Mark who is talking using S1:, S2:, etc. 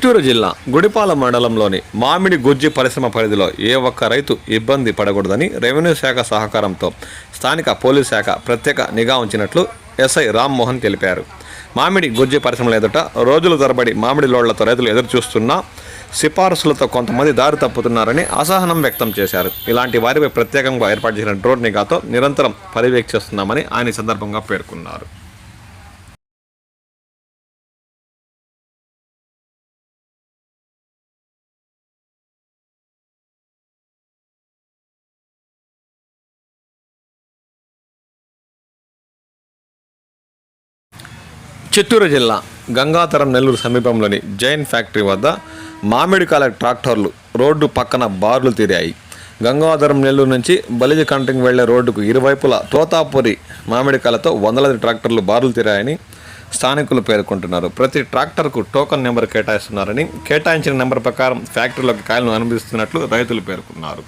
S1: చిత్తూరు జిల్లా గుడిపాల మండలంలోని మామిడి గుజ్జి పరిశ్రమ పరిధిలో ఏ ఒక్క రైతు ఇబ్బంది పడకూడదని రెవెన్యూ శాఖ సహకారంతో స్థానిక పోలీస్ శాఖ ప్రత్యేక నిఘా ఉంచినట్లు ఎస్ఐ రామ్మోహన్ తెలిపారు. మామిడి గుజ్జి పరిశ్రమల ఎదుట రోజుల తరబడి మామిడి లోడ్లతో రైతులు ఎదురుచూస్తున్నా సిఫారసులతో కొంతమంది దారి తప్పుతున్నారని అసహనం వ్యక్తం చేశారు. ఇలాంటి వారిపై ప్రత్యేకంగా ఏర్పాటు చేసిన డ్రోన్ నిఘాతో నిరంతరం పర్యవేక్షిస్తున్నామని ఆయన సందర్భంగా పేర్కొన్నారు. చిత్తూరు జిల్లా గంగాధరం నెల్లూరు సమీపంలోని జైన్ ఫ్యాక్టరీ వద్ద మామిడికాయల ట్రాక్టర్లు రోడ్డు పక్కన బార్లు తీరాయి. గంగాధరం నెల్లూరు నుంచి బలిజి కంటింగ్ వెళ్లే రోడ్డుకు ఇరువైపులా తోతాపురి మామిడికాయలతో వందలాది ట్రాక్టర్లు బార్లు తీరాయని స్థానికులు పేర్కొంటున్నారు. ప్రతి ట్రాక్టర్కు టోకన్ నెంబర్ కేటాయిస్తున్నారని, కేటాయించిన నెంబర్ ప్రకారం ఫ్యాక్టరీలోకి కాయలను అనుమతిస్తున్నట్లు రైతులు పేర్కొన్నారు.